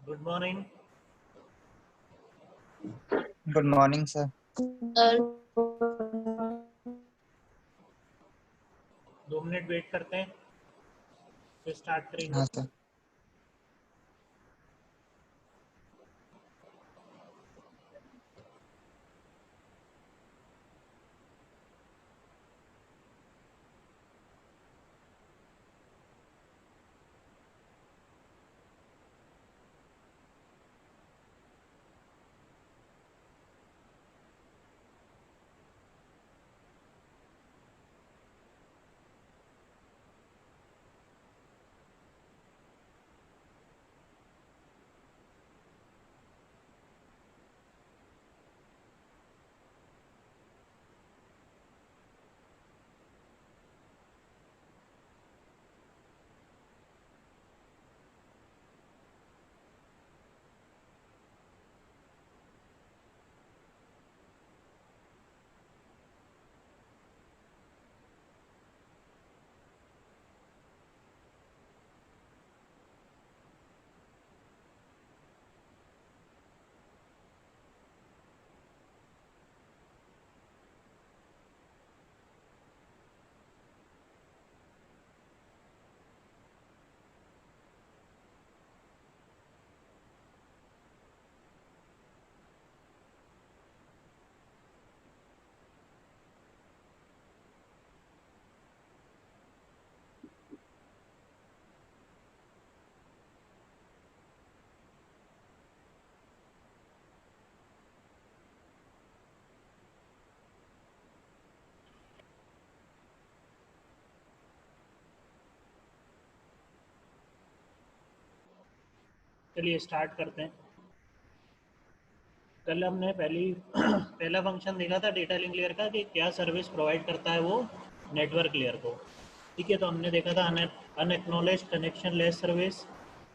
Good morning. Good morning sir. 2 minute wait करते हैं, फिर स्टार्ट करेंगे। हाँ सर। चलिए स्टार्ट करते हैं। कल हमने पहला फंक्शन देखा था डेटा लिंक लेयर का कि क्या सर्विस प्रोवाइड करता है वो नेटवर्क लेयर को। ठीक है, तो हमने देखा था unacknowledged connectionless service,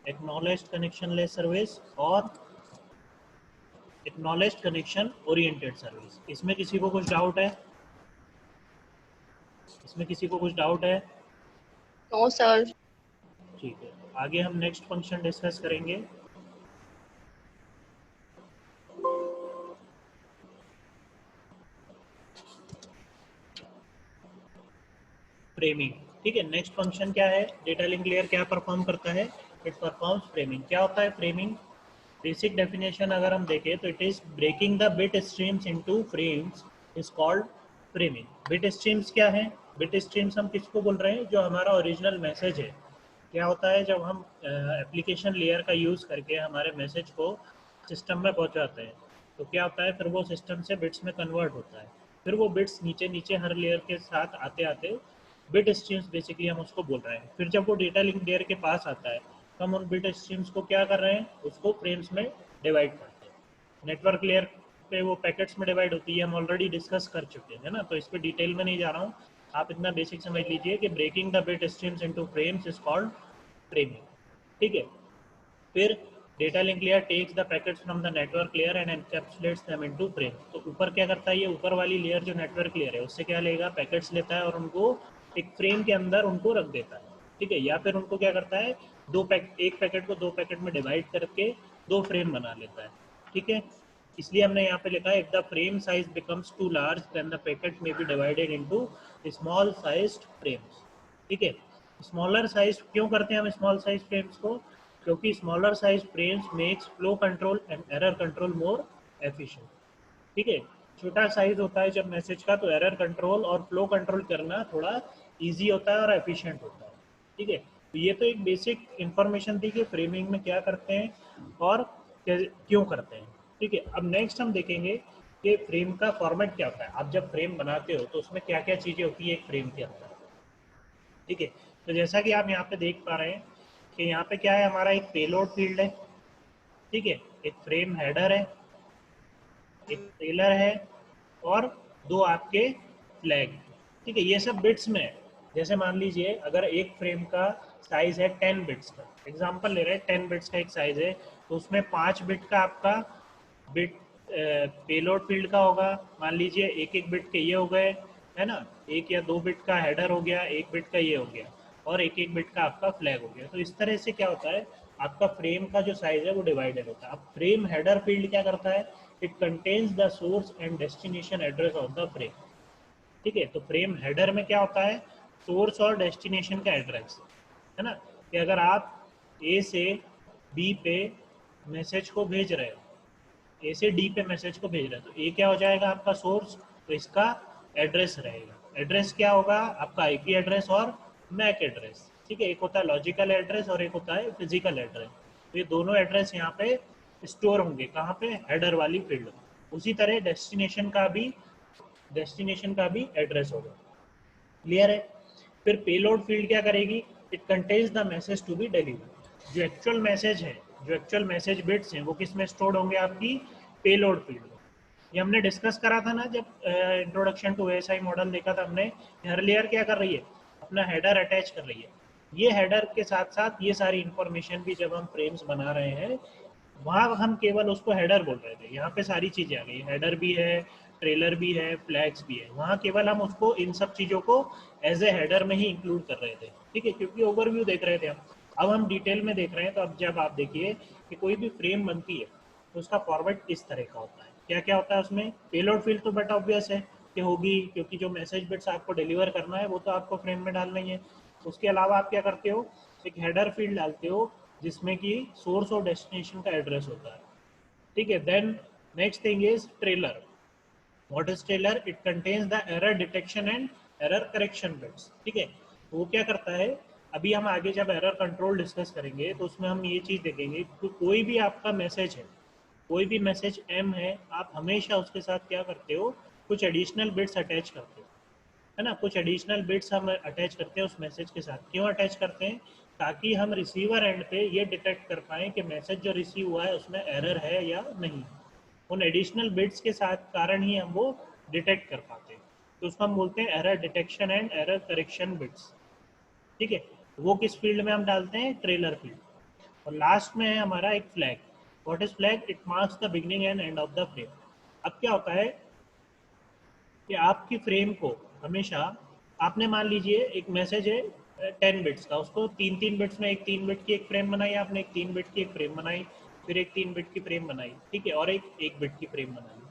acknowledged connectionless service और एक्नॉलेज्ड कनेक्शन ओरिएंटेड सर्विस। इसमें किसी को कुछ डाउट है? इसमें किसी को कुछ डाउट है? No sir. ठीक है, आगे हम नेक्स्ट फंक्शन डिस्कस करेंगे। फ्रेमिंग। ठीक है, नेक्स्ट फंक्शन क्या है? डेटा लिंक लेयर क्या परफॉर्म करता है? It performs framing. क्या होता है फ्रेमिंग? बेसिक डेफिनेशन अगर हम देखें तो it is breaking the bit streams into frames is called framing. Bit streams क्या है? बिट स्ट्रीम्स हम किसको बोल रहे हैं? जो हमारा ओरिजिनल मैसेज है। क्या होता है जब हम एप्लीकेशन लेयर का यूज़ करके हमारे मैसेज को सिस्टम में पहुंचाते हैं, तो क्या होता है फिर वो सिस्टम से बिट्स में कन्वर्ट होता है। फिर वो बिट्स नीचे नीचे हर लेयर के साथ आते आते बिट स्ट्रीम्स बेसिकली हम उसको बोल रहे हैं। फिर जब वो डेटा लिंक लेयर के पास आता है तो हम उन बिट स्ट्रीम्स को क्या कर रहे हैं? उसको फ्रेम्स में डिवाइड करते हैं। नेटवर्क लेयर पे वो पैकेट्स में डिवाइड होती है, हम ऑलरेडी डिस्कस कर चुके हैं, है ना, तो इस पर डिटेल में नहीं जा रहा हूँ। आप इतना बेसिक समझ लीजिए कि breaking the bit streams into frames is called framing. ठीक है, फिर data link layer takes the packets from the network layer and encapsulates them into frames. तो ऊपर क्या करता है? ये ऊपर वाली लेयर जो नेटवर्क लेयर है उससे क्या लेगा? पैकेट्स लेता है और उनको एक फ्रेम के अंदर उनको रख देता है। ठीक है, या फिर उनको क्या करता है? एक पैकेट को दो पैकेट में डिवाइड करके दो फ्रेम बना लेता है। ठीक है, इसलिए हमने यहाँ पे लिखा है if the frame size becomes too large then the packet may be divided into small sized frames. ठीक है, स्मॉलर साइज क्यों करते हैं हम स्मॉल साइज फ्रेम्स को? क्योंकि smaller size frames makes flow control and error control more efficient. ठीक है, छोटा साइज होता है जब मैसेज का तो एरर कंट्रोल और फ्लो कंट्रोल करना थोड़ा इजी होता है और एफिशिएंट होता है। ठीक है, तो ये तो एक बेसिक इंफॉर्मेशन थी कि फ्रेमिंग में क्या करते हैं और क्यों करते हैं। ठीक है, अब नेक्स्ट हम देखेंगे कि फ्रेम का फॉर्मेट क्या होता है। आप जब फ्रेम बनाते हो तो उसमें क्या क्या चीज़ें होती है एक फ्रेम के अंदर। ठीक है, तो जैसा कि आप यहाँ पे देख पा रहे हैं कि यहाँ पे क्या है? हमारा एक पेलोड फील्ड है। ठीक है, एक फ्रेम हेडर है, एक ट्रेलर है और दो आपके फ्लैग। ठीक है, ये सब बिट्स में है। जैसे मान लीजिए अगर एक फ्रेम का साइज है 10 बिट्स का, एग्जांपल ले रहे हैं 10 बिट्स का एक साइज है, तो उसमें 5 बिट का आपका बिट पेलोड फील्ड का होगा। मान लीजिए एक एक बिट के ये हो गए, है ना, एक या 2 बिट का हेडर हो गया, 1 बिट का ये हो गया और एक एक बिट का आपका फ्लैग हो गया। तो इस तरह से क्या होता है? आपका फ्रेम का जो साइज है वो डिवाइडेड होता है। अब फ्रेम हेडर फील्ड क्या करता है, it contains the source and destination address of the frame. ठीक है, तो फ्रेम हेडर में क्या होता है, सोर्स और डेस्टिनेशन का एड्रेस, है ना, कि अगर आप ए से बी पे मैसेज को भेज रहे हो, ए से डी पे मैसेज को भेज रहे हो, तो ए क्या हो जाएगा आपका सोर्स, तो इसका एड्रेस रहेगा। एड्रेस क्या होगा आपका, आईपी एड्रेस और मैक एड्रेस। ठीक है, एक होता है लॉजिकल एड्रेस और एक होता है फिजिकल एड्रेस। तो ये दोनों एड्रेस यहाँ पे स्टोर होंगे, कहाँ पे, हेडर वाली फील्ड में। उसी तरह डेस्टिनेशन का भी एड्रेस होगा। क्लियर है। फिर पेलोड फील्ड क्या करेगी, it contains the message to be delivered. जो एक्चुअल मैसेज है, जो एक्चुअल मैसेज बिट्स हैं, वो किस में स्टोर्ड होंगे, आपकी पेलोड फील्ड में। ये हमने डिस्कस करा था ना जब इंट्रोडक्शन टू एएसआई मॉडल देखा था हमने। हर लेयर क्या कर रही है, अपना हेडर अटैच कर रही है। ये हेडर के साथ साथ ये सारी इंफॉर्मेशन भी जब हम फ्रेम्स बना रहे हैं, वहाँ हम केवल उसको हेडर बोल रहे थे, यहाँ पे सारी चीज़ें आ गई, हेडर भी है, ट्रेलर भी है, फ्लैग्स भी है। वहाँ केवल हम उसको, इन सब चीज़ों को एज ए हेडर में ही इंक्लूड कर रहे थे। ठीक है, क्योंकि ओवरव्यू देख रहे थे हम। अब हम डिटेल में देख रहे हैं। तो अब जब आप देखिए कि कोई भी फ्रेम बनती है तो उसका फॉर्मेट इस तरह का होता है। क्या क्या होता है उसमें, पेलोड फील्ड तो बट ऑब्वियस है कि होगी, क्योंकि जो मैसेज बिट्स आपको डिलीवर करना है वो तो आपको फ्रेम में डालना ही है। उसके अलावा आप क्या करते हो, एक हेडर फील्ड डालते हो जिसमें कि सोर्स और डेस्टिनेशन का एड्रेस होता है। ठीक है, then next thing is trailer. What is trailer, it contains the error detection and error correction bits. ठीक है, तो वो क्या करता है, अभी हम आगे जब एरर कंट्रोल डिस्कस करेंगे तो उसमें हम ये चीज़ देखेंगे कि कोई भी आपका मैसेज है, कोई भी मैसेज एम है, आप हमेशा उसके साथ क्या करते हो, कुछ एडिशनल बिट्स अटैच करते हो, है ना। कुछ एडिशनल बिट्स हम अटैच करते हैं उस मैसेज के साथ। क्यों अटैच करते हैं, ताकि हम रिसीवर एंड पे ये डिटेक्ट कर पाएँ कि मैसेज जो रिसीव हुआ है उसमें एरर है या नहीं। उन एडिशनल बिट्स के साथ कारण ही हम वो डिटेक्ट कर पाते हैं। तो उसको हम बोलते हैं error detection and error correction bits. ठीक है, वो किस फील्ड में हम डालते हैं, ट्रेलर फील्ड। और लास्ट में है हमारा एक flag. What is flag, it marks the beginning and end of the frame. अब क्या होता है कि आपकी फ्रेम को हमेशा, आपने मान लीजिए एक मैसेज है 10 बिट्स का, उसको 3 3 बिट्स में, एक 3 बिट की एक फ्रेम बनाई आपने, एक 3 बिट की एक फ्रेम बनाई, फिर एक 3 बिट की फ्रेम बनाई, ठीक है, और एक 1 बिट की फ्रेम बनाई।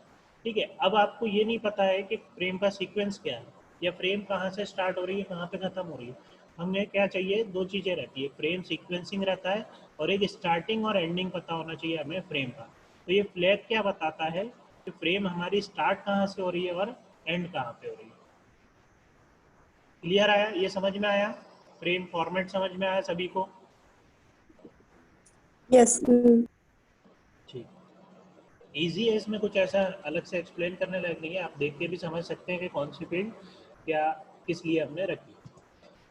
ठीक है, अब आपको ये नहीं पता है कि फ्रेम का सीक्वेंस क्या है, या फ्रेम कहाँ से स्टार्ट हो रही है, कहाँ पे ख़त्म हो रही है। हमें क्या चाहिए, दो चीज़ें रहती है, फ्रेम सीक्वेंसिंग रहता है और एक स्टार्टिंग और एंडिंग पता होना चाहिए हमें फ्रेम का। तो ये फ्लैग क्या बताता है कि फ्रेम हमारी स्टार्ट कहाँ से हो रही है और एंड कहाँ पे हो रही है। क्लियर आया, ये समझ में आया, फ्रेम फॉर्मेट समझ में आया सभी को। Yes. ठीक, इजी है, इसमें कुछ ऐसा अलग से एक्सप्लेन करने लायक नहीं है, आप देख के भी समझ सकते हैं कि कौन सी फील्ड क्या किस लिए हमने रखी।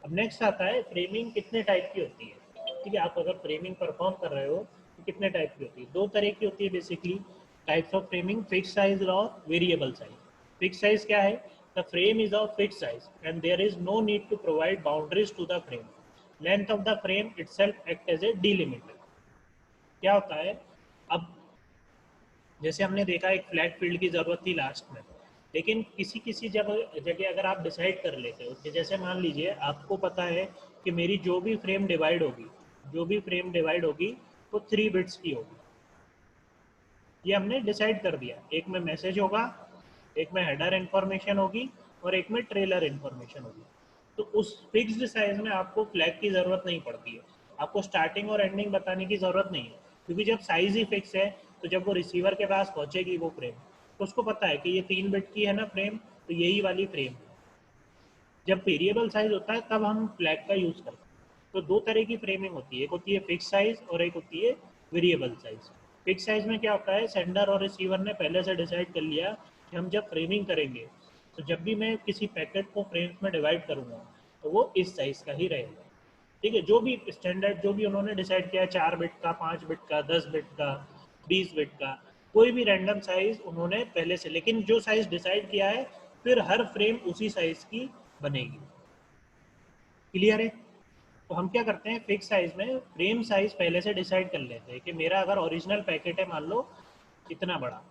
अब नेक्स्ट आता है फ्रेमिंग कितने टाइप की होती है। ठीक है, आप अगर फ्रेमिंग परफॉर्म कर रहे हो तो कितने टाइप की होती है, दो तरह की होती है basically. Types of framing, fix size और वेरिएबल साइज। फिक्स साइज क्या है, the frame is of fix size and there is no need to provide boundaries to the frame. Length of the frame itself act as a delimiter. क्या होता है, अब जैसे हमने देखा एक फ्लैग फील्ड की ज़रूरत थी लास्ट में, लेकिन किसी किसी जगह अगर आप डिसाइड कर लेते हो कि जैसे मान लीजिए आपको पता है कि मेरी जो भी फ्रेम डिवाइड होगी, जो भी फ्रेम डिवाइड होगी वो 3 बिट्स की होगी। ये हमने डिसाइड कर दिया, एक में मैसेज होगा, एक में हेडर इन्फॉर्मेशन होगी और एक में ट्रेलर इन्फॉर्मेशन होगी। तो उस फिक्स्ड साइज में आपको फ्लैग की ज़रूरत नहीं पड़ती है, आपको स्टार्टिंग और एंडिंग बताने की ज़रूरत नहीं है, क्योंकि जब साइज ही फिक्स है तो जब वो रिसीवर के पास पहुंचेगी वो फ्रेम, तो उसको पता है कि ये 3 बिट की है ना फ्रेम, तो यही वाली फ्रेम है। जब वेरिएबल साइज होता है तब हम फ्लैग का यूज़ करते हैं। तो दो तरह की फ्रेमिंग होती है, एक होती है फिक्स साइज और एक होती है वेरिएबल साइज। फिक्स साइज में क्या होता है, सेंडर और रिसीवर ने पहले से डिसाइड कर लिया कि हम जब फ्रेमिंग करेंगे तो जब भी मैं किसी पैकेट को फ्रेम्स में डिवाइड करूँगा तो वो इस साइज का ही रहेगा। ठीक है, जो भी स्टैंडर्ड, जो भी उन्होंने डिसाइड किया है, 4 बिट का, 5 बिट का, 10 बिट का, 20 बिट का, कोई भी रैंडम साइज उन्होंने पहले से, लेकिन जो साइज डिसाइड किया है फिर हर फ्रेम उसी साइज की बनेगी। क्लियर है। तो हम क्या करते हैं, फिक्स साइज में फ्रेम साइज पहले से डिसाइड कर लेते हैं कि मेरा अगर ओरिजिनल पैकेट है मान लो इतना बड़ा,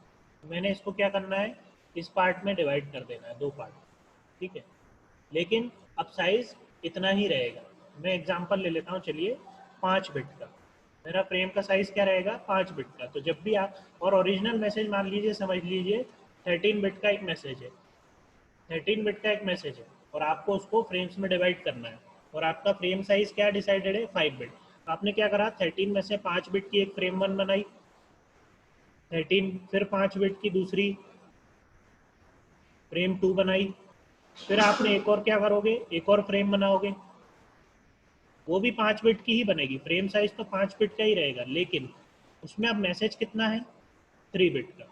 मैंने इसको क्या करना है, इस पार्ट में डिवाइड कर देना है, 2 पार्ट। ठीक है, लेकिन अब साइज इतना ही रहेगा। मैं एग्जांपल ले लेता हूँ, चलिए 5 बिट का। मेरा फ्रेम का साइज क्या रहेगा 5 बिट का। तो जब भी आप, और ओरिजिनल मैसेज मान लीजिए, समझ लीजिए 13 बिट का एक मैसेज है, 13 बिट का एक मैसेज है, और आपको उसको फ्रेम्स में डिवाइड करना है, और आपका फ्रेम साइज क्या डिसाइडेड है 5 बिट। आपने क्या करा, 13 में से 5 बिट की एक फ्रेम 1 बनाई, 13 फिर 5 बिट की दूसरी फ्रेम 2 बनाई, फिर आपने एक और क्या करोगे, एक और फ्रेम बनाओगे, वो भी 5 बिट की ही बनेगी, फ्रेम साइज तो 5 बिट का ही रहेगा, लेकिन उसमें अब मैसेज कितना है 3 बिट का।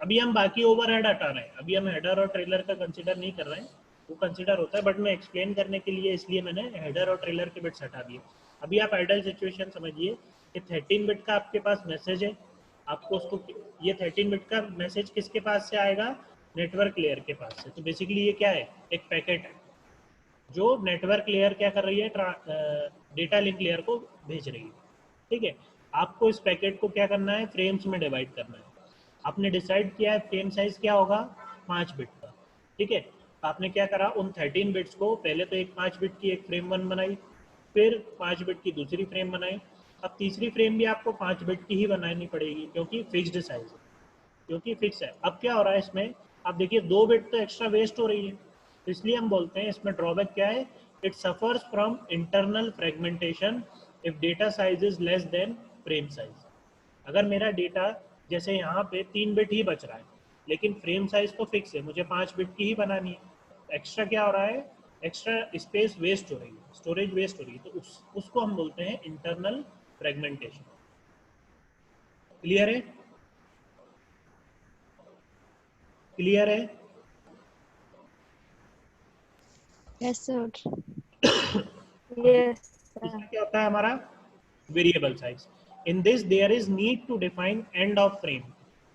अभी हम बाकी ओवरहेड हटा रहे हैं, अभी हम हेडर और ट्रेलर का कंसिडर नहीं कर रहे हैं, वो कंसिडर होता है, बट मैं एक्सप्लेन करने के लिए इसलिए मैंने हेडर और ट्रेलर के बिट्स हटा दिए। अभी आप आइडल सिचुएशन समझिए कि 13 बिट का आपके पास मैसेज है, आपको उसको, ये 13 बिट का मैसेज किसके पास से आएगा, नेटवर्क लेयर के पास से। तो बेसिकली ये क्या है, एक पैकेट है जो नेटवर्क लेयर क्या कर रही है, डेटा लिंक लेयर को भेज रही है। ठीक है, आपको इस पैकेट को क्या करना है, फ्रेम्स में डिवाइड करना है। आपने डिसाइड किया है फ्रेम साइज क्या होगा 5 बिट का। ठीक है, आपने क्या करा, उन 13 बिट्स को पहले तो एक 5 बिट की एक फ्रेम 1 बनाई, फिर 5 बिट की दूसरी फ्रेम बनाई। अब तीसरी फ्रेम भी आपको 5 बिट की ही बनानी पड़ेगी, क्योंकि फिक्स्ड साइज है, क्योंकि फिक्स है। अब क्या हो रहा है इसमें, आप देखिए 2 बिट तो एक्स्ट्रा वेस्ट हो रही है, तो इसलिए हम बोलते हैं इसमें ड्रॉबैक क्या है, it suffers from internal fragmentation if data size is less than frame size. अगर मेरा डेटा, जैसे यहाँ पे 3 बिट ही बच रहा है, लेकिन फ्रेम साइज तो फिक्स है, मुझे 5 बिट की ही बनानी है, एक्स्ट्रा क्या हो रहा है, एक्स्ट्रा स्पेस वेस्ट हो रही है, स्टोरेज वेस्ट हो रही है, तो उसको हम बोलते हैं इंटरनल फ्रेगमेंटेशन। क्लियर है, क्लियर है? Yes, sir. Yes, sir. दूसरा क्या होता है हमारा, variable size. In this there is need to define end of frame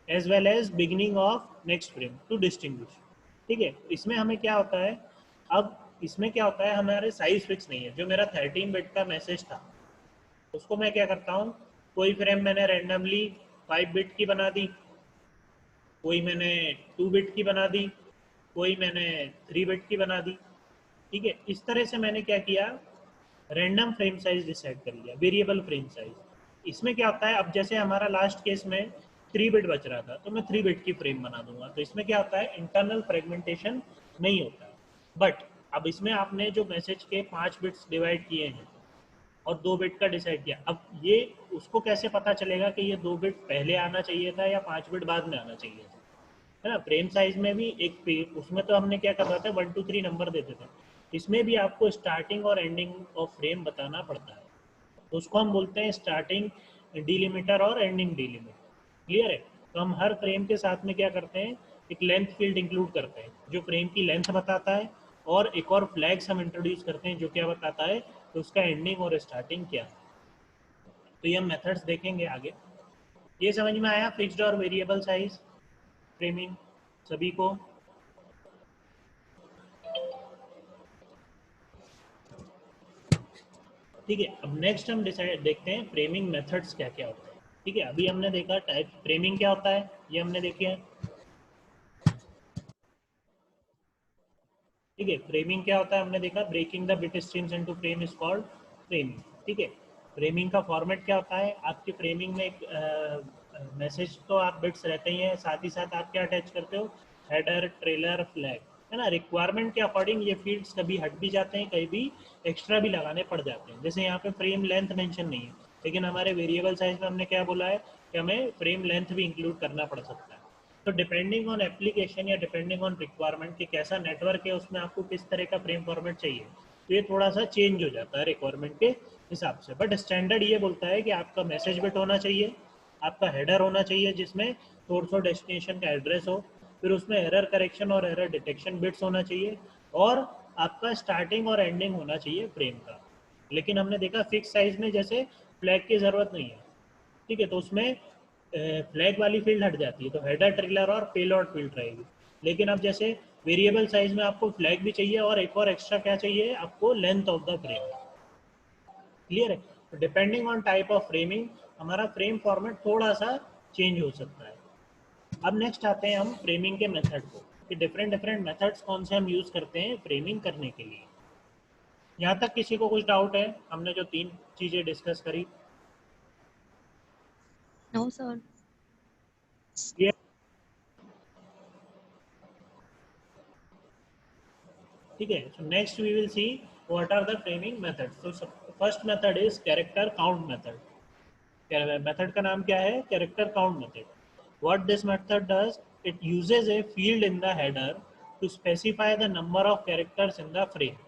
as well as beginning of next frame to distinguish. ठीक है, इसमें हमें क्या होता है, अब इसमें क्या होता है, हमारे साइज फिक्स नहीं है। जो मेरा 13 बिट का मैसेज था, उसको मैं क्या करता हूँ, कोई फ्रेम मैंने रैंडमली 5 बिट की बना दी, कोई मैंने 2 बिट की बना दी, कोई मैंने 3 बिट की बना दी। ठीक है, इस तरह से मैंने क्या किया, रैंडम फ्रेम साइज डिसाइड कर लिया, वेरिएबल फ्रेम साइज। इसमें क्या होता है, अब जैसे हमारा लास्ट केस में 3 बिट बच रहा था, तो मैं 3 बिट की फ्रेम बना दूंगा, तो इसमें क्या होता है, इंटरनल फ्रेगमेंटेशन नहीं होता है। बट अब इसमें आपने जो मैसेज के 5 बिट्स डिवाइड किए हैं और 2 बिट का डिसाइड किया, अब ये उसको कैसे पता चलेगा कि ये 2 बिट पहले आना चाहिए था या 5 बिट बाद में आना चाहिए था, है ना। फ्रेम साइज में भी एक, उसमें तो हमने क्या कर रहा था, 1 2 3 नंबर देते थे, इसमें भी आपको स्टार्टिंग और एंडिंग ऑफ फ्रेम बताना पड़ता है, तो उसको हम बोलते हैं स्टार्टिंग डिलिमिटर और एंडिंग डिलिमिटर। क्लियर है? तो हम हर फ्रेम के साथ में क्या करते हैं, एक लेंथ फील्ड इंक्लूड करते हैं जो फ्रेम की लेंथ बताता है, और एक और फ्लैग्स हम इंट्रोड्यूस करते हैं जो क्या बताता है कि उसका एंडिंग और स्टार्टिंग क्या है। तो ये हम मेथड्स देखेंगे आगे। ये समझ में आया, फिक्स्ड और वेरिएबल साइज फ्रेमिंग सभी को? ठीक है, अब नेक्स्ट हम डिसाइड देखते हैं फ्रेमिंग मेथड्स क्या क्या होते हैं। ठीक है, अभी हमने देखा टाइप फ्रेमिंग क्या होता है, ये हमने देखे हैं। ठीक है, फ्रेमिंग क्या होता है हमने देखा, breaking the bit streams into frame is called framing. ठीक है, फ्रेमिंग का फॉर्मेट क्या होता है, आपकी फ्रेमिंग में एक मैसेज तो आप बिट्स रहते ही हैं, साथ ही साथ आप क्या अटैच करते हो, हेडर, ट्रेलर, फ्लैग, है ना। रिक्वायरमेंट के अकॉर्डिंग ये फील्ड्स कभी हट भी जाते हैं, कहीं भी एक्स्ट्रा भी लगाने पड़ जाते हैं। जैसे यहाँ पे फ्रेम लेंथ मेंशन नहीं है, लेकिन हमारे वेरिएबल साइज में हमने क्या बोला है कि हमें फ्रेम लेंथ भी इंक्लूड करना पड़ सकता है। तो डिपेंडिंग ऑन एप्लीकेशन या डिपेंडिंग ऑन रिक्वायरमेंट कि कैसा नेटवर्क है, उसमें आपको किस तरह का फ्रेम फॉर्मेट चाहिए, तो ये थोड़ा सा चेंज हो जाता है रिक्वायरमेंट के हिसाब से। बट स्टैंडर्ड ये बोलता है कि आपका मैसेज बिट होना चाहिए, आपका हेडर होना चाहिए जिसमें सोर्स और डेस्टिनेशन का एड्रेस हो, फिर उसमें एरर करेक्शन और एरर डिटेक्शन बिट्स होना चाहिए, और आपका स्टार्टिंग और एंडिंग होना चाहिए फ्रेम का। लेकिन हमने देखा फिक्स साइज में जैसे फ्लैग की ज़रूरत नहीं है। ठीक है, तो उसमें फ्लैग वाली फील्ड हट जाती है, तो हेडर, ट्रेलर और पेलोड फील्ड रहेगी। लेकिन अब जैसे वेरिएबल साइज में आपको फ्लैग भी चाहिए और एक और एक्स्ट्रा क्या चाहिए आपको, length of the frame. Clear है? तो depending on type of framing हमारा फ्रेम फॉर्मेट थोड़ा सा चेंज हो सकता है। अब नेक्स्ट आते हैं हम फ्रेमिंग के मेथड को, कि डिफरेंट डिफरेंट मेथड्स कौन से हम यूज़ करते हैं फ्रेमिंग करने के लिए। यहाँ तक किसी को कुछ डाउट है? हमने जो 3 चीज़ें डिस्कस करी, No, sir. ये ठीक है. So next we will see what are the framing methods. So first method is character count method. Method का नाम क्या है? Character count method. What this method does, it uses a field in the header to specify the number of characters in the frame.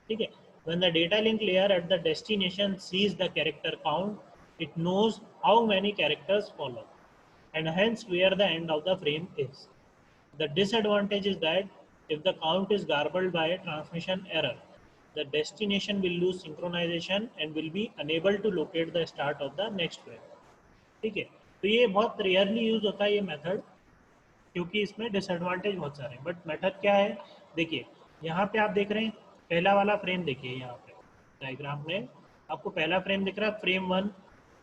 ठीक है. When the data link layer at the destination sees the character count, it knows how many characters follow and hence where the end of the frame is. The disadvantage is that if the count is garbled by a transmission error, the destination will lose synchronization and will be unable to locate the start of the next frame. ठीक है. तो ये बहुत rarely use होता है ये method, क्योंकि इसमें डिसएडवांटेज बहुत सारे हैं. बट मेथड क्या है? देखिए यहाँ पे आप देख रहे हैं पहला वाला फ्रेम. देखिए यहाँ पे डायग्राम में आपको पहला फ्रेम दिख रहा है, फ्रेम 1.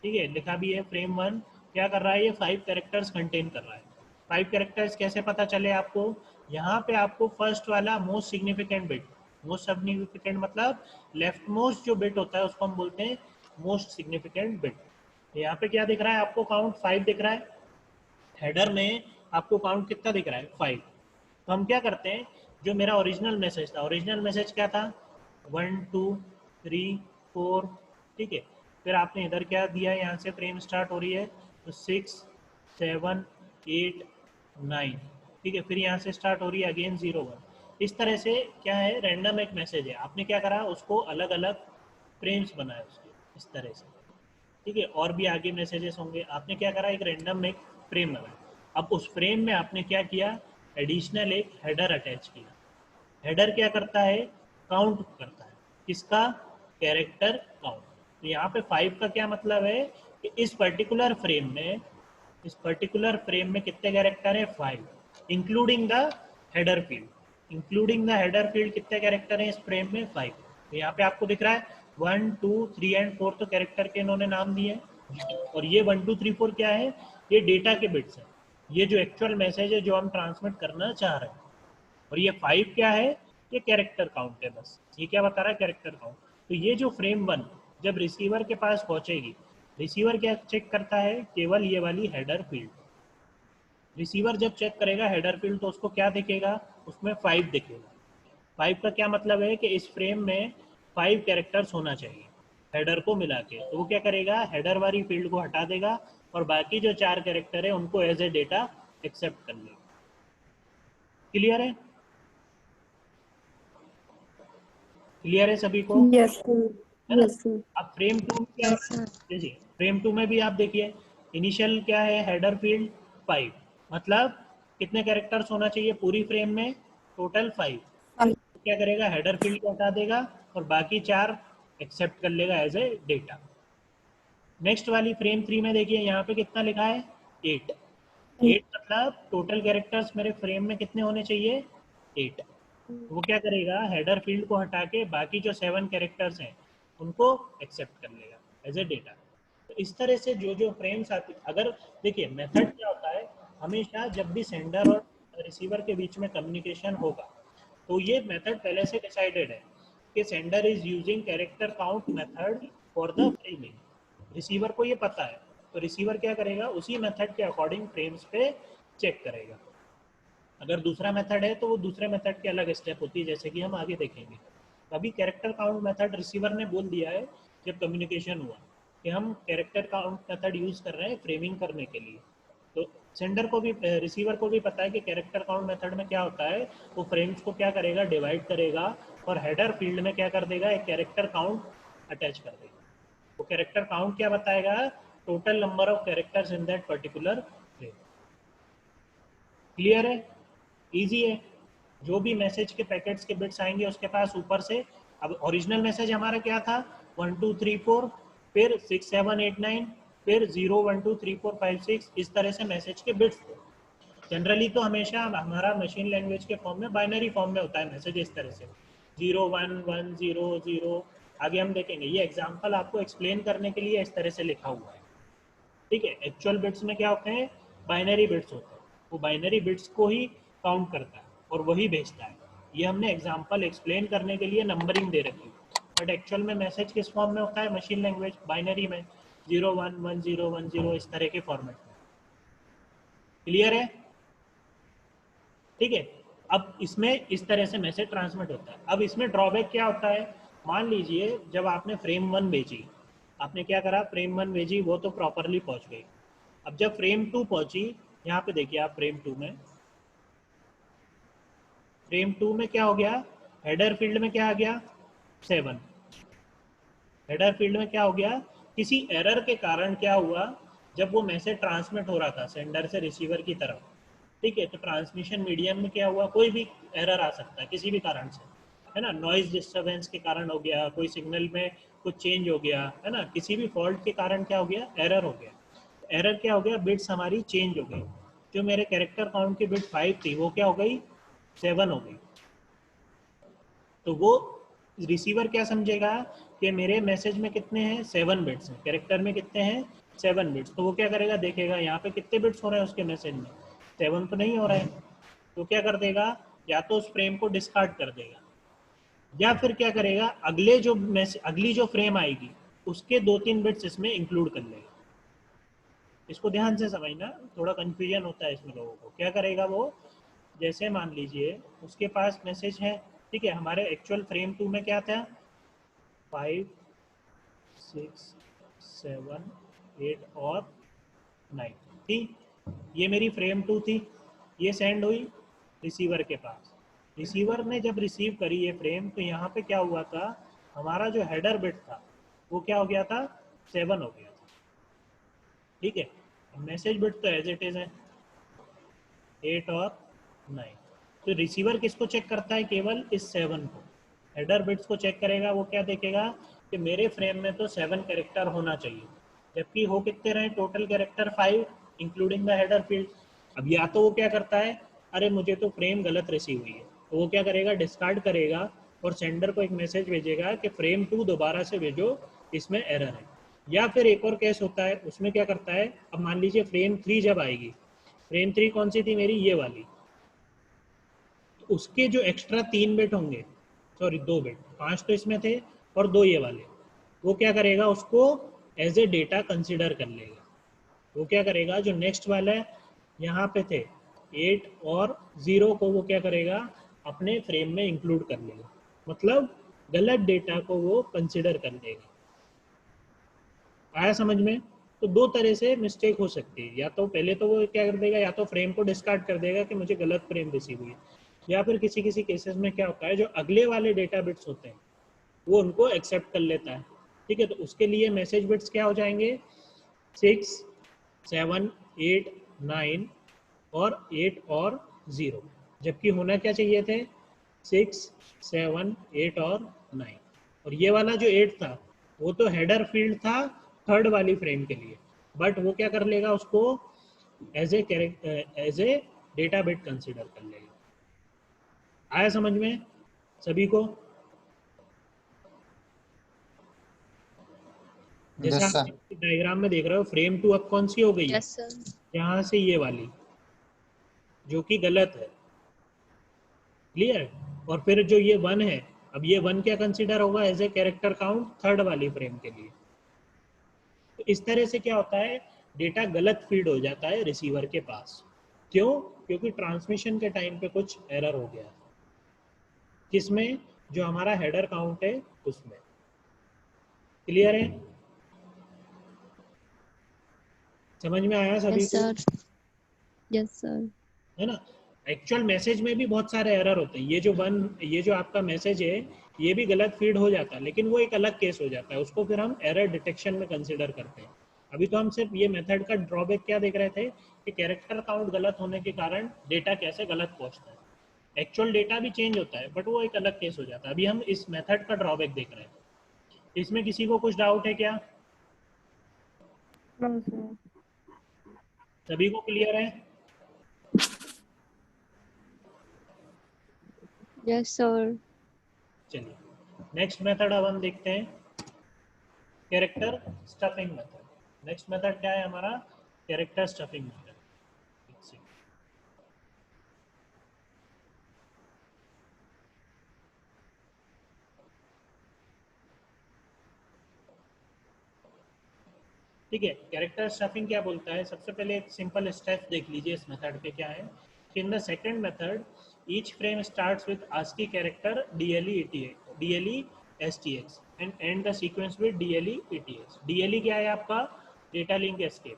ठीक है, लिखा भी है फ्रेम 1. क्या कर रहा है? ये 5 कैरेक्टर्स कंटेन कर रहा है. 5 कैरेक्टर्स कैसे पता चले आपको? यहाँ पे आपको फर्स्ट वाला most significant bit, most significant मतलब लेफ्ट मोस्ट जो बिट होता है उसको हम बोलते हैं मोस्ट सिग्निफिकेंट बिट. यहाँ पे क्या दिख रहा है आपको? काउंट 5 दिख रहा है. हेडर में आपको काउंट कितना दिख रहा है? 5. तो हम क्या करते हैं, जो मेरा ओरिजिनल मैसेज था, ओरिजिनल मैसेज क्या था? 1 2 3 4. ठीक है, फिर आपने इधर क्या दिया? यहाँ से फ्रेम स्टार्ट हो रही है तो 6 7 8 9. ठीक है, फिर यहाँ से स्टार्ट हो रही है अगेन 0 1. इस तरह से क्या है, रैंडम एक मैसेज है. आपने क्या करा? उसको अलग अलग फ्रेम्स बनाए उसके इस तरह से. ठीक है, और भी आगे मैसेजेस होंगे. आपने क्या करा? एक रैंडम एक फ्रेम बनाया. अब उस फ्रेम में आपने क्या किया? एडिशनल एक हेडर अटैच किया. हेडर क्या करता है? काउंट करता है. किसका? Character count. तो यहाँ पे 5 का क्या मतलब है कि इस पर्टिकुलर फ्रेम में कितने कैरेक्टर है? 5, including the header field. Including the header field कितने कैरेक्टर हैं इस फ्रेम में? 5. तो यहाँ पे आपको दिख रहा है 1 2 3 एंड 4 तो कैरेक्टर के इन्होंने नाम दिए. और ये 1 2 3 4 क्या है? ये डेटा के बिट्स है. ये जो एक्चुअल मैसेज है जो हम ट्रांसमिट करना चाह रहे हैं. और ये 5 क्या है? ये कैरेक्टर काउंट है. बस ये क्या बता रहा है? Character count. तो ये जो फ्रेम 1 जब रिसीवर के पास पहुंचेगी, रिसीवर क्या चेक करता है? केवल ये वाली हेडर फील्ड. रिसीवर जब चेक करेगा हेडर फील्ड तो उसको क्या दिखेगा? उसमें 5 दिखेगा. 5 का क्या मतलब है कि इस फ्रेम में 5 कैरेक्टर्स होना चाहिए हेडर को मिला के. तो वो क्या करेगा? हेडर वाली फील्ड को हटा देगा और बाकी जो 4 कैरेक्टर है उनको एज ए डेटा एक्सेप्ट कर लेगा. क्लियर है? क्लियर है सभी को? Yes sir. है ना? Yes sir. अब फ्रेम 2 में क्या Yes, sir. देखिए, फ्रेम 2 में भी आप देखिए इनिशियल क्या है? Header field 5. मतलब कितने कैरेक्टर्स होना चाहिए पूरी फ्रेम में? टोटल 5. क्या करेगा? हेडर फील्ड को हटा देगा और बाकी 4 एक्सेप्ट कर लेगा एज ए डेटा. नेक्स्ट वाली फ्रेम 3 में देखिए यहाँ पे कितना लिखा है? 8. 8 मतलब टोटल कैरेक्टर्स मेरे फ्रेम में कितने होने चाहिए? 8. वो क्या करेगा? हेडर फील्ड को हटा के बाकी जो 7 कैरेक्टर्स हैं उनको एक्सेप्ट कर लेगा एज ए डेटा. तो इस तरह से जो जो फ्रेम्स आती, अगर देखिए मेथड क्या होता है, हमेशा जब भी सेंडर और रिसीवर के बीच में कम्युनिकेशन होगा तो ये मेथड पहले से डिसाइडेड है कि sender is using character count method for the framing. Receiver को ये पता है तो रिसीवर क्या करेगा? उसी मेथड के अकॉर्डिंग फ्रेम्स पे चेक करेगा. अगर दूसरा मेथड है तो वो दूसरे मेथड की अलग स्टेप होती है, जैसे कि हम आगे देखेंगे. अभी कैरेक्टर काउंट मेथड रिसीवर ने बोल दिया है जब कम्युनिकेशन हुआ कि हम कैरेक्टर काउंट मेथड यूज कर रहे हैं फ्रेमिंग करने के लिए. तो सेंडर को भी, रिसीवर को भी पता है कि कैरेक्टर काउंट मेथड में क्या होता है. वो फ्रेम्स को क्या करेगा? डिवाइड करेगा और हेडर फील्ड में क्या कर देगा? एक कैरेक्टर काउंट अटैच कर देगा. वो कैरेक्टर काउंट क्या बताएगा? Total number of characters in that particular frame. Clear है? इजी है. जो भी मैसेज के पैकेट्स के बिट्स आएंगे उसके पास ऊपर से, अब ओरिजिनल मैसेज हमारा क्या था? 1 2 3 4, फिर 6 7 8 9, फिर 0 1 2 3 4 5 6. इस तरह से मैसेज के बिट्स थे. जनरली तो हमेशा हमारा मशीन लैंग्वेज के फॉर्म में, बाइनरी फॉर्म में होता है मैसेज इस तरह से 0 1 1 0 0. आगे हम देखेंगे. ये एग्जांपल आपको एक्सप्लेन करने के लिए इस तरह से लिखा हुआ है. ठीक है, एक्चुअल बिट्स में क्या होते हैं? बाइनरी बिट्स होते हैं. वो बाइनरी बिट्स को ही काउंट करता है और वही भेजता है. ये हमने एग्जांपल एक्सप्लेन करने के लिए नंबरिंग दे रखी है. बट एक्चुअल में मैसेज किस फॉर्म में होता है? मशीन लैंग्वेज बाइनरी में. 011010 इस तरह के फॉर्मेट में। क्लियर है? ठीक है। अब इसमें इस तरह से मैसेज ट्रांसमिट होता है। अब इसमें ड्रॉबैक क्या होता है? मान लीजिए जब आपने फ्रेम 1 भेजी, आपने क्या करा, फ्रेम 1 भेजी, वो तो प्रॉपरली पहुंच गई। अब जब फ्रेम 2 पहुंची, यहाँ पे देखिए आप फ्रेम 2 में, फ्रेम 2 में क्या हो गया, हेडर फील्ड में क्या आ गया, 7। हेडर फील्ड में क्या हो गया, किसी एरर के कारण क्या हुआ, जब वो मैसेज ट्रांसमिट हो रहा था सेंडर से रिसीवर की तरफ, ठीक है, तो ट्रांसमिशन मीडियम में क्या हुआ, कोई भी एरर आ सकता है किसी भी कारण से, है ना, नॉइज डिस्टर्बेंस के कारण हो गया, कोई सिग्नल में कुछ चेंज हो गया, है ना, किसी भी फॉल्ट के कारण क्या हो गया, एरर हो गया। एरर क्या हो गया, बिट्स हमारी चेंज हो गई। जो मेरे कैरेक्टर काउंट की बिट 5 थी वो क्या हो गई, 7 हो गई। तो वो रिसीवर क्या समझेगा कि मेरे मैसेज में कितने हैं, 7 बिट्स हैं, कैरेक्टर में कितने हैं, 7 बिट्स। तो वो क्या करेगा, देखेगा यहाँ पे कितने बिट्स हो रहे हैं उसके मैसेज में, 7 तो नहीं हो रहा है। तो क्या कर देगा, या तो उस फ्रेम को डिस्कार्ड कर देगा, या फिर क्या करेगा, अगले जो मैसेज, अगली जो फ्रेम आएगी उसके 2-3 बिट्स इसमें इंक्लूड कर लेगा। इसको ध्यान से समझना, थोड़ा कंफ्यूजन होता है इसमें लोगों को। क्या करेगा वो, जैसे मान लीजिए उसके पास मैसेज है, ठीक है, हमारे एक्चुअल फ्रेम 2 में क्या था, 5, 6, 7, 8 और 9 थी। ये मेरी फ्रेम 2 थी, ये सेंड हुई रिसीवर के पास। रिसीवर ने जब रिसीव करी ये फ्रेम, तो यहाँ पे क्या हुआ था, हमारा जो हेडर बिट था वो क्या हो गया था, 7 हो गया था। ठीक है, मैसेज बिट तो एज इट इज है 8 और 9। तो रिसीवर किसको चेक करता है, केवल इस 7 को। हेडर बिट्स को चेक करेगा, वो क्या देखेगा कि मेरे फ्रेम में तो 7 कैरेक्टर होना चाहिए, जबकि हो कितने रहे, total character 5 including the header field. अब या तो वो क्या करता है, अरे मुझे तो फ्रेम गलत रिसीव हुई है, तो वो क्या करेगा, डिस्कार्ड करेगा और सेंडर को एक मैसेज भेजेगा कि फ्रेम 2 दोबारा से भेजो, इसमें एरर है। या फिर एक और केस होता है, उसमें क्या करता है, अब मान लीजिए फ्रेम 3 जब आएगी, फ्रेम 3 कौन सी थी मेरी, ये वाली, तो उसके जो एक्स्ट्रा 3 बिट होंगे, सॉरी 2 बिट, 5 तो इसमें थे और 2 ये वाले, वो क्या करेगा, उसको एज ए डेटा कंसिडर कर लेगा। वो क्या करेगा, जो नेक्स्ट वाला है, यहाँ पे थे 8 और 0 को वो क्या करेगा, अपने फ्रेम में इंक्लूड कर लेगा, मतलब गलत डेटा को वो कंसिडर कर लेगा। आया समझ में? तो दो तरह से मिस्टेक हो सकती है, या तो पहले तो वो क्या कर देगा, या तो फ्रेम को डिस्कार्ड कर देगा कि मुझे गलत फ्रेम रिसीव हुई है, या फिर किसी किसी केसेस में क्या होता है, जो अगले वाले डेटा बिट्स होते हैं वो उनको एक्सेप्ट कर लेता है। ठीक है, तो उसके लिए मैसेज बिट्स क्या हो जाएंगे, 6, 7, 8, 9 और 8 और 0, जबकि होना क्या चाहिए थे, 6, 7, 8 और 9। और ये वाला जो 8 था वो तो हेडर फील्ड था थर्ड वाली फ्रेम के लिए, बट वो क्या कर लेगा, उसको as a data bit consider कर लेगा। आया समझ में सभी को? जैसे यस आप सर। डायग्राम में देख रहे हो, फ्रेम 2 अब कौन सी हो गई है, Yes, sir. यहाँ से ये वाली, जो कि गलत है। क्लियर है? और फिर जो ये 1 है, अब ये 1 क्या कंसिडर होगा, as a character count third वाली फ्रेम के लिए। तो इस तरह से क्या होता है, डेटा गलत फीड हो जाता है रिसीवर के पास। क्यों? क्योंकि ट्रांसमिशन के टाइम पे कुछ एरर हो गया, किसमें, जो हमारा हेडर काउंट है उसमें। क्लियर है? समझ में आया सभी Yes, को? sir. Yes, sir. है ना? एक्चुअल मैसेज में भी बहुत सारे एरर होते हैं। ये जो आपका मैसेज है, ये भी गलत फीड हो जाता है, लेकिन वो एक अलग केस हो जाता है, उसको फिर हम एरर डिटेक्शन में कंसिडर करते हैं। अभी तो हम सिर्फ ये मेथड का ड्रॉबैक क्या देख रहे थे, कि कैरेक्टर काउंट गलत होने के कारण डेटा कैसे गलत पहुंचता है। एक्चुअल डेटा भी चेंज होता है, बट वो एक अलग केस हो जाता है। अभी हम इस मेथड का ड्रॉबैक देख रहे हैं। इसमें किसी को कुछ डाउट है क्या? No, sir. सभी को क्लियर है? Yes, sir. चलिए नेक्स्ट मेथड अब हम देखते हैं, character stuffing method. Next method क्या है हमारा, कैरेक्टर स्टफिंग मेथड। ठीक है। कैरेक्टर स्टफिंग क्या बोलता है, सबसे पहले एक सिंपल स्टेप देख लीजिए इस मेथड पे क्या है। In the second method each frame starts with ASCII character DLE STX and and the sequence with DLE ETX। DLE क्या है आपका, डेटा लिंक एस्केप,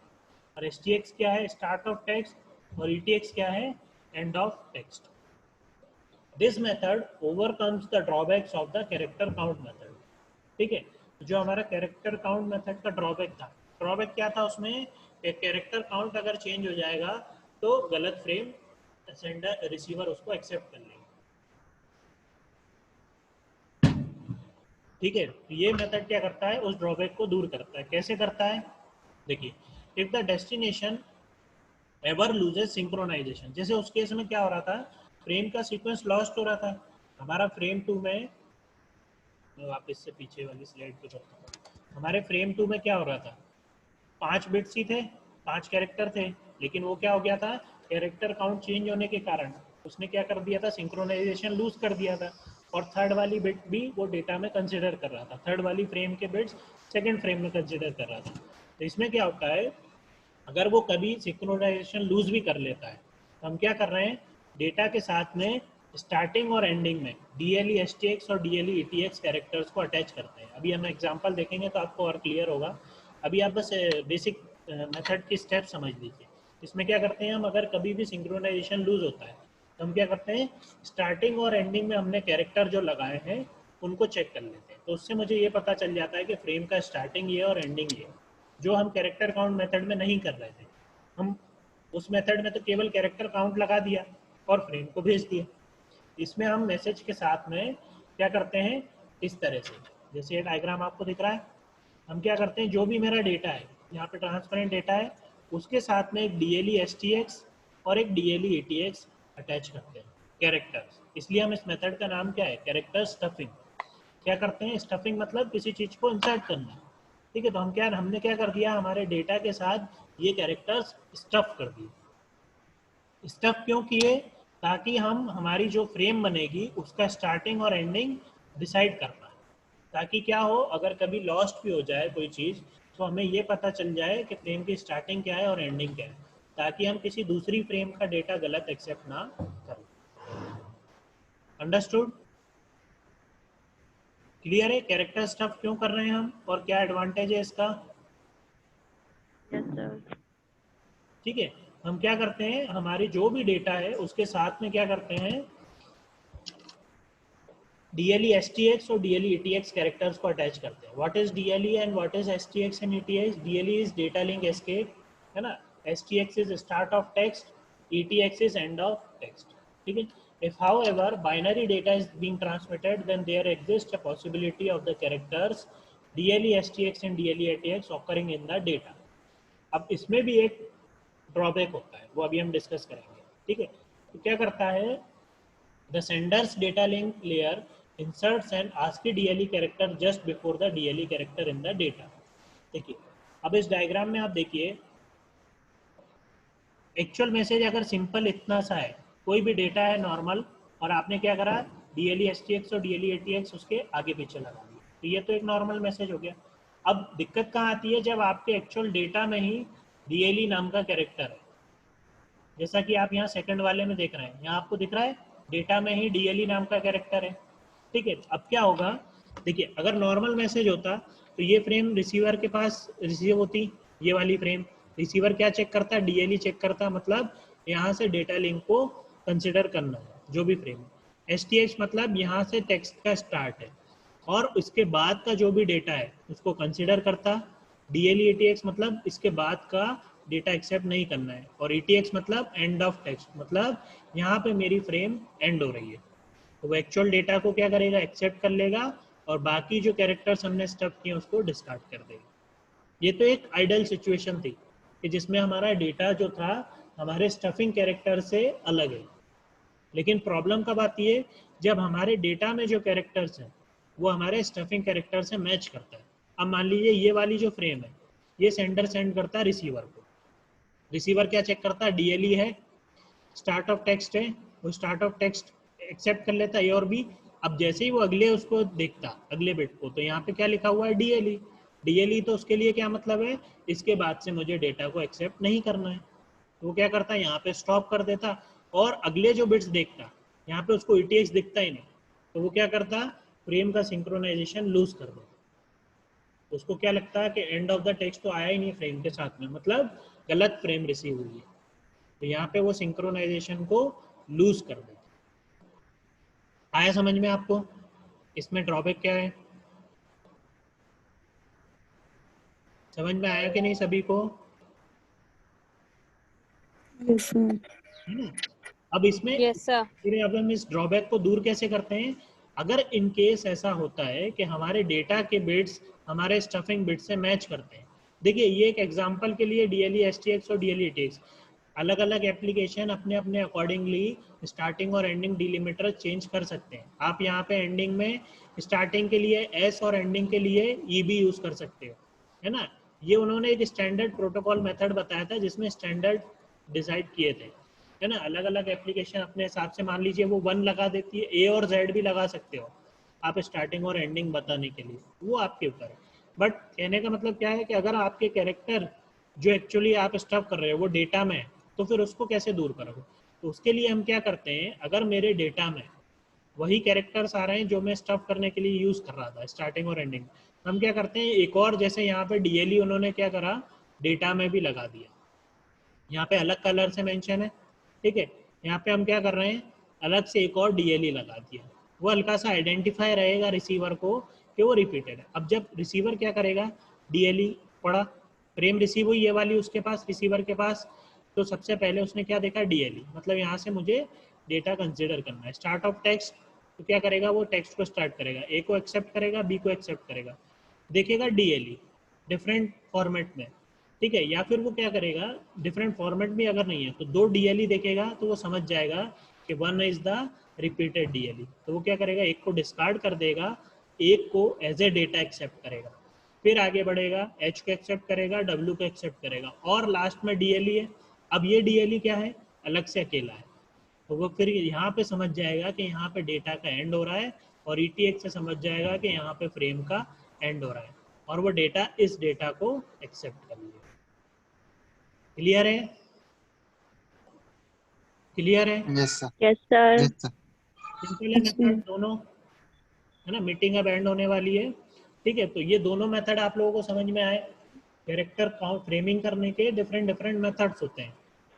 और STX क्या है, स्टार्ट ऑफ टेक्स्ट, और ETX क्या है, end of text. This method overcomes the drawbacks of the character count method. ठीक है, जो हमारा कैरेक्टर काउंट मेथड का ड्रॉबैक था, ड्रॉबैक क्या था उसमें, एक कैरेक्टर काउंट अगर चेंज हो जाएगा तो गलत फ्रेम सेंडर रिसीवर उसको एक्सेप्ट कर लेगा। ठीक है, ये मेथड क्या करता है, उस ड्रॉबैक को दूर करता है। कैसे करता है, देखिए, if the destination ever loses synchronization, जैसे उस केस में क्या हो रहा था, फ्रेम का सीक्वेंस लॉस्ट हो रहा था। हमारा फ्रेम 2 में, मैं वापस से पीछे वाली स्लाइड पे करता हूँ, हमारे फ्रेम 2 में क्या हो रहा था, 5 बिट्स ही थे, 5 कैरेक्टर थे, लेकिन वो क्या हो गया था, कैरेक्टर काउंट चेंज होने के कारण उसने क्या कर दिया था, सिंक्रोनाइजेशन लूज कर दिया था, और थर्ड वाली बिट भी वो डेटा में कंसिडर कर रहा था, थर्ड वाली फ्रेम के बिट्स सेकंड फ्रेम में कंसिडर कर रहा था। तो इसमें क्या होता है, अगर वो कभी सिंक्रोनाइजेशन लूज भी कर लेता है तो हम क्या कर रहे हैं, डेटा के साथ में स्टार्टिंग और एंडिंग में DLE STX और DLE ETX कैरेक्टर्स को अटैच करते हैं। अभी हम एग्जांपल देखेंगे तो आपको और क्लियर होगा। अभी आप बस बेसिक मेथड की स्टेप समझ लीजिए। इसमें क्या करते हैं हम, अगर कभी भी सिंक्रोनाइजेशन लूज होता है तो हम क्या करते हैं, स्टार्टिंग और एंडिंग में हमने कैरेक्टर जो लगाए हैं उनको चेक कर लेते हैं। तो उससे मुझे ये पता चल जाता है कि फ्रेम का स्टार्टिंग ये और एंडिंग ये, जो हम कैरेक्टर काउंट मेथड में नहीं कर रहे थे। हम उस मेथड में तो केवल कैरेक्टर काउंट लगा दिया और फ्रेम को भेज दिया। इसमें हम मैसेज के साथ में क्या करते हैं, इस तरह से, जैसे ये डायग्राम आपको दिख रहा है, हम क्या करते हैं, जो भी मेरा डेटा है, यहाँ पे ट्रांसपेरेंट डेटा है, उसके साथ में एक DLE STX और एक DLE ETX अटैच करते हैं कैरेक्टर्स। इसलिए हम इस मेथड का नाम क्या है, कैरेक्टर स्टफिंग। क्या करते हैं, स्टफिंग मतलब किसी चीज़ को इंसर्ट करना। ठीक है, तो हमने क्या कर दिया, हमारे डेटा के साथ ये कैरेक्टर्स स्टफ कर दिए। स्टफ क्यों किए, ताकि हम हमारी जो फ्रेम बनेगी उसका स्टार्टिंग और एंडिंग डिसाइड कर पाए, ताकि क्या हो, अगर कभी लॉस्ट भी हो जाए कोई चीज़ तो हमें ये पता चल जाए कि फ्रेम की स्टार्टिंग क्या है और एंडिंग क्या है, ताकि हम किसी दूसरी फ्रेम का डेटा गलत एक्सेप्ट ना करें। अंडरस्टूड, क्लियर है, कैरेक्टर स्टफ क्यों कर रहे हैं हम और क्या एडवांटेज है इसका। Yes, sir. ठीक है, हम क्या करते हैं, हमारी जो भी डेटा है उसके साथ में क्या करते हैं, DLE STX और DLE ETX कैरेक्टर्स को अटैच करते हैं। What is DLE and what is STX and ETX। DLE is data link escape, है ना, STX is start of text, ETX is end of text. ठीक है, if however binary data is being transmitted then there exists a possibility of the characters DLE STX and DLE ETX occurring in the data। अब इसमें भी एक drawback होता है, वो अभी हम डिस्कस करेंगे। ठीक है, तो क्या करता है, the Sanders data link layer inserts an ASCII DLE character just before the DLE character in the data। देखिए, अब इस डायग्राम में आप देखिए, एक्चुअल मैसेज अगर सिंपल इतना सा है, कोई भी डेटा है नॉर्मल, और आपने क्या करा, DLE STX और DLE ETX उसके आगे पीछे लगा दिया, तो ये तो एक नॉर्मल मैसेज हो गया। अब दिक्कत कहाँ आती है, जब आपके एक्चुअल डेटा में ही DLE नाम का कैरेक्टर है, जैसा कि आप यहाँ सेकंड वाले में देख रहे हैं, यहाँ आपको दिख रहा है डेटा में ही DLE नाम का कैरेक्टर है। ठीक है, अब क्या होगा, देखिए, अगर नॉर्मल मैसेज होता तो ये फ्रेम रिसीवर के पास रिसीव होती, ये वाली फ्रेम, रिसीवर क्या चेक करता, DLE चेक करता, मतलब यहाँ से डेटा लिंक को कंसिडर करना है जो भी फ्रेम है। STX मतलब यहाँ से टेक्स्ट का स्टार्ट है और इसके बाद का जो भी डेटा है उसको कंसिडर करता। DLE ETX मतलब इसके बाद का डेटा एक्सेप्ट नहीं करना है, और ETX मतलब एंड ऑफ टेक्स्ट, मतलब यहाँ पे मेरी फ्रेम एंड हो रही है, तो वो एक्चुअल डेटा को क्या करेगा, एक्सेप्ट कर लेगा, और बाकी जो कैरेक्टर्स हमने स्टफ किए उसको डिस्कार्ड कर देगा। ये तो एक आइडियल सिचुएशन थी कि जिसमें हमारा डेटा जो था हमारे स्टफिंग कैरेक्टर से अलग है। लेकिन प्रॉब्लम कब आती है, जब हमारे डेटा में जो कैरेक्टर्स हैं वो हमारे स्टफिंग कैरेक्टर से मैच करता है। अब मान लीजिए ये वाली जो फ्रेम है, ये सेंडर सेंड करता है रिसीवर को, रिसीवर क्या चेक करता है, DLE है, स्टार्ट ऑफ टेक्स्ट है, वो स्टार्ट ऑफ टेक्स्ट एक्सेप्ट कर लेता है ए और बी। अब जैसे ही वो अगले उसको देखता, अगले बिट को, तो यहाँ पे क्या लिखा हुआ है, DLE। DLE तो उसके लिए क्या मतलब है, इसके बाद से मुझे डेटा को एक्सेप्ट नहीं करना है। तो वो क्या करता है, यहाँ पे स्टॉप कर देता और अगले जो बिट्स देखता, यहाँ पे उसको ETX दिखता ही नहीं, तो वो क्या करता, फ्रेम का सिंक्रोनाइजेशन लूज कर देता। उसको क्या लगता है कि एंड ऑफ द टेक्स्ट तो आया ही नहीं फ्रेम के साथ में, मतलब गलत फ्रेम रिसीव हुई है, तो यहाँ पे वो सिंक्रोनाइजेशन को लूज कर देता। आया समझ में आपको? इसमें ड्रॉबैक क्या है, समझ में आया कि नहीं सभी को? Yes, sir. है ना? अब इसमें Yes, sir. फिर अब हम इस ड्रॉबैक को दूर कैसे करते हैं, अगर इन केस ऐसा होता है कि हमारे डेटा के बिट्स हमारे स्टफिंग बिट से मैच करते हैं। देखिए ये एक एग्जांपल के लिए DLE STX और DLE TX अलग अलग एप्लीकेशन अपने अपने अकॉर्डिंगली स्टार्टिंग और एंडिंग डिलिमिटर चेंज कर सकते हैं। आप यहाँ पे एंडिंग में स्टार्टिंग के लिए S और एंडिंग के लिए EB यूज कर सकते हो, है ना? ये उन्होंने एक स्टैंडर्ड प्रोटोकॉल मेथड बताया था जिसमें स्टैंडर्ड डिसाइड किए थे, है ना? अलग अलग एप्लीकेशन अपने हिसाब से, मान लीजिए वो 1 लगा देती है, A और Z भी लगा सकते हो आप स्टार्टिंग और एंडिंग बताने के लिए, वो आपके ऊपर है। बट कहने का मतलब क्या है कि अगर आपके कैरेक्टर जो एक्चुअली आप स्टफ कर रहे हो वो डेटा में है, तो फिर उसको कैसे दूर करोगे? तो उसके लिए हम क्या करते हैं, अगर मेरे डेटा में वही कैरेक्टर्स आ रहे हैं जो मैं स्टफ करने के लिए यूज कर रहा था स्टार्टिंग और एंडिंग, हम क्या करते हैं, एक और जैसे यहाँ पे DLE उन्होंने क्या करा, डेटा में भी लगा दिया, यहाँ पे अलग कलर से मेंशन है, ठीक है? यहाँ पे हम क्या कर रहे हैं, अलग से एक और DLE लगा दिया, वो हल्का सा आइडेंटिफाई रहेगा रिसीवर को कि वो रिपीटेड है। अब जब रिसीवर क्या करेगा, DLE पढ़ा, फ्रेम रिसीव हुई ये वाली उसके पास, रिसीवर के पास, तो सबसे पहले उसने क्या देखा, DLE, मतलब यहाँ से मुझे डेटा कंसिडर करना है। स्टार्ट ऑफ टेक्स्ट, तो क्या करेगा, वो टेक्स्ट को स्टार्ट करेगा, A को एक्सेप्ट करेगा, B को एक्सेप्ट करेगा, देखेगा DLE डिफरेंट फॉर्मेट में, ठीक है? या फिर वो क्या करेगा, डिफरेंट फॉर्मेट भी अगर नहीं है तो 2 DLE देखेगा, तो वो समझ जाएगा कि 1 इज द रिपीटेड DLE, तो वो क्या करेगा, एक को डिस्कार्ड कर देगा, एक को एज ए डेटा एक्सेप्ट करेगा, फिर आगे बढ़ेगा, H को एक्सेप्ट करेगा, W को एक्सेप्ट करेगा, और लास्ट में DLE है। अब ये DLE क्या है, अलग से अकेला है, तो वो फिर यहाँ पे समझ जाएगा कि यहाँ पे डेटा का एंड हो रहा है, और ETX से समझ जाएगा कि यहाँ पे फ्रेम का एंड हो रहा है, और वो डेटा इस डेटा को एक्सेप्ट कर लेगा। क्लियर है? क्लियर है? Yes sir. Yes, sir. Yes sir. Simple है मेथड दोनों, है ना? मीटिंग अब एंड होने वाली है, ठीक है? तो ये दोनों मेथड आप लोगों को समझ में आए। कैरेक्टर काउंट फ्रेमिंग करने के डिफरेंट डिफरेंट मेथड्स होते हैं,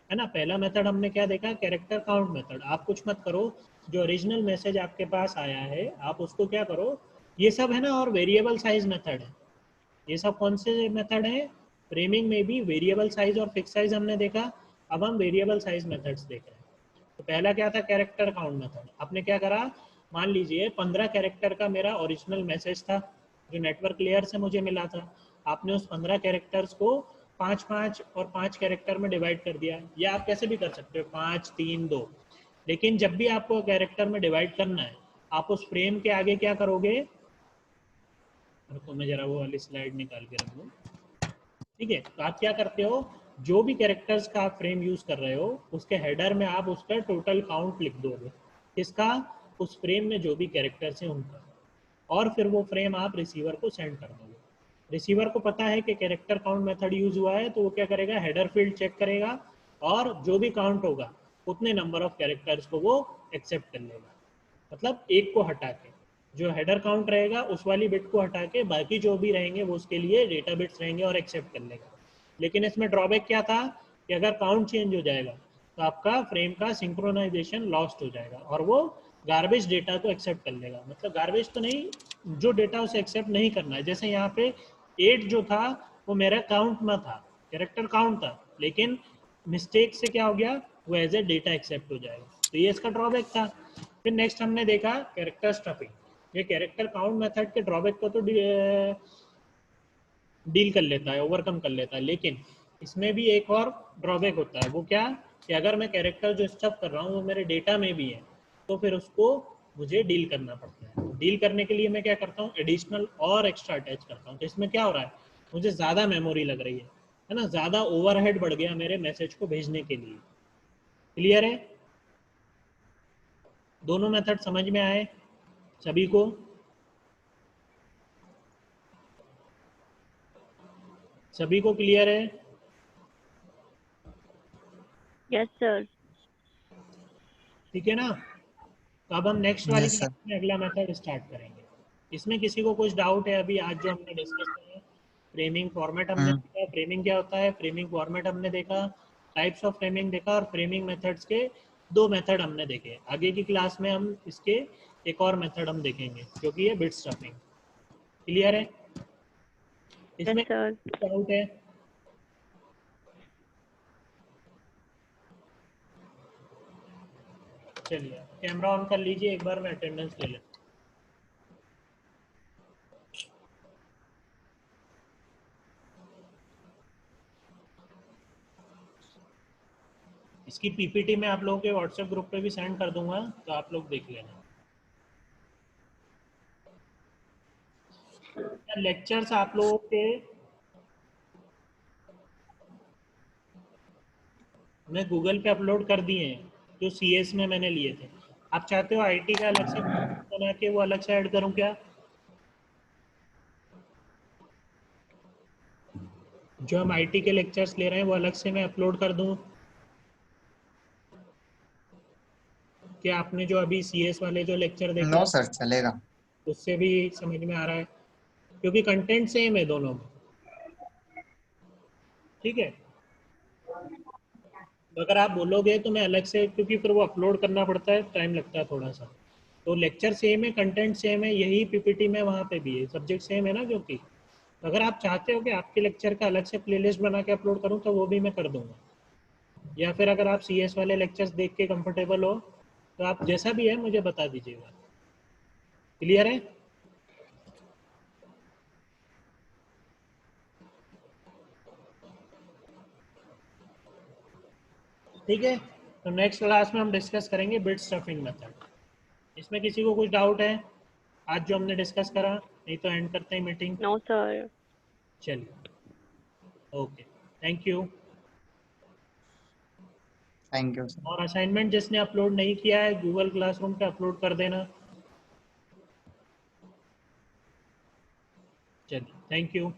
है ना? पहला मेथड हमने क्या देखा, कैरेक्टर काउंट मेथड। आप कुछ मत करो, जो ओरिजिनल मैसेज आपके पास आया है आप उसको क्या करो, ये सब है ना, और वेरिएबल साइज मेथड है, ये सब कौन से मेथड है, फ्रेमिंग में भी वेरिएबल साइज और फिक्स साइज हमने देखा, अब हम वेरिएबल साइज मेथड्स देख रहे हैं। तो पहला क्या था, कैरेक्टर काउंट मेथड। आपने क्या करा, मान लीजिए 15 कैरेक्टर का मेरा ओरिजिनल मैसेज था जो नेटवर्क लेयर से मुझे मिला था, आपने उस 15 कैरेक्टर्स को 5-5 और 5 कैरेक्टर में डिवाइड कर दिया, या आप कैसे भी कर सकते हो 5, 3, 2, लेकिन जब भी आपको कैरेक्टर में डिवाइड करना है आप उस फ्रेम के आगे क्या करोगे, तो मैं जरा वो वाली स्लाइड निकाल के रख दूँ, ठीक है? तो आप क्या करते हो, जो भी कैरेक्टर्स का आप फ्रेम यूज कर रहे हो उसके हेडर में आप उसका टोटल काउंट लिख दोगे, इसका, उस फ्रेम में जो भी कैरेक्टर्स हैं उनका, और फिर वो फ्रेम आप रिसीवर को सेंड कर दोगे। रिसीवर को पता है कि कैरेक्टर काउंट मेथड यूज हुआ है, तो वो क्या करेगा, हेडर फील्ड चेक करेगा और जो भी काउंट होगा उतने नंबर ऑफ कैरेक्टर्स को वो एक्सेप्ट कर लेगा, मतलब एक को हटा के, जो हेडर काउंट रहेगा उस वाली बिट को हटा के बाकी जो भी रहेंगे वो उसके लिए डेटा बिट्स रहेंगे और एक्सेप्ट कर लेगा। लेकिन इसमें ड्रॉबैक क्या था कि अगर काउंट चेंज हो जाएगा तो आपका फ्रेम का सिंक्रोनाइजेशन लॉस्ट हो जाएगा और वो गार्बेज डेटा को एक्सेप्ट कर लेगा, मतलब गार्बेज तो नहीं, जो डेटा उसे एक्सेप्ट नहीं करना है। जैसे यहाँ पे 8 जो था वो मेरा काउंट में था, कैरेक्टर काउंट था, लेकिन मिस्टेक से क्या हो गया, वो एज ए डेटा एक्सेप्ट हो जाएगा, तो ये इसका ड्रॉबैक था। फिर नेक्स्ट हमने देखा कैरेक्टर स्टफिंग। ये कैरेक्टर काउंट मेथड के ड्रॉबैक को तो डील कर लेता है, ओवरकम कर लेता है, लेकिन इसमें भी एक और ड्रॉबैक होता है, वो क्या, कि अगर मैं कैरेक्टर जो स्टफ कर रहा हूँ वो मेरे डेटा में भी है तो फिर उसको मुझे डील करना पड़ता है। डील करने के लिए मैं क्या करता हूँ, एडिशनल और एक्स्ट्रा अटैच करता हूँ। तो इसमें क्या हो रहा है, मुझे ज़्यादा मेमोरी लग रही है ना, ज़्यादा ओवरहेड बढ़ गया मेरे मैसेज को भेजने के लिए। क्लियर है? दोनों मेथड समझ में आए सभी को? सभी को क्लियर है? Yes, sir. ठीक है ना? तो अब हम नेक्स्ट वाली यस क्लास सर। में अगला मेथड स्टार्ट करेंगे। इसमें किसी को कुछ डाउट है अभी आज जो हमने डिस्कस किया? फ्रेमिंग फॉर्मेट हमने हम्म। देखा, फ्रेमिंग क्या होता है, फ्रेमिंग फॉर्मेट हमने देखा, टाइप्स ऑफ फ्रेमिंग देखा, और फ्रेमिंग मेथड्स के दो मेथड हमने देखे। आगे की क्लास में हम इसके एक और मेथड हम देखेंगे जो कि है बिट स्टफिंग। क्लियर है? Yes, इसमें sir. डाउट है? चलिए कैमरा ऑन कर लीजिए, एक बार मैं अटेंडेंस ले लेता हूं। इसकी पीपीटी मैं आप लोगों के व्हाट्सएप ग्रुप पे भी सेंड कर दूंगा, तो आप लोग देख लेना। लेक्चर्स आप लोगों के मैं गूगल पे अपलोड कर दिए हैं, जो सीएस में मैंने लिए थे। आप चाहते हो आईटी का अलग से बना के वो अलग से ऐड करूं क्या? जो हम आईटी के लेक्चर्स ले रहे हैं वो अलग से मैं अपलोड कर दूं? क्या आपने जो अभी सीएस वाले जो लेक्चर देखे नो सर, चलेगा। उससे भी समझ में आ रहा है? क्योंकि कंटेंट सेम है दोनों में। ठीक है, तो अगर आप बोलोगे तो मैं अलग से, क्योंकि फिर वो अपलोड करना पड़ता है, टाइम लगता है थोड़ा सा। तो लेक्चर सेम है, कंटेंट सेम है, यही पीपीटी में वहाँ पे भी है, सब्जेक्ट सेम है ना, जो कि अगर आप चाहते हो कि आपके लेक्चर का अलग से प्लेलिस्ट बना के अपलोड करूं तो वो भी मैं कर दूंगा। या फिर अगर आप सीएस वाले लेक्चर्स देख के कंफर्टेबल हो तो आप जैसा भी है मुझे बता दीजिएगा। क्लियर है? ठीक है, तो नेक्स्ट क्लास में हम डिस्कस करेंगे बिट स्टफिंग मेथड। इसमें किसी को कुछ डाउट है आज जो हमने डिस्कस करा? नहीं तो एंड करते हैं मीटिंग। No, sir. चलिए, okay, thank you. Thank you sir. और असाइनमेंट जिसने अपलोड नहीं किया है गूगल क्लासरूम पे अपलोड कर देना। चलिए, थैंक यू।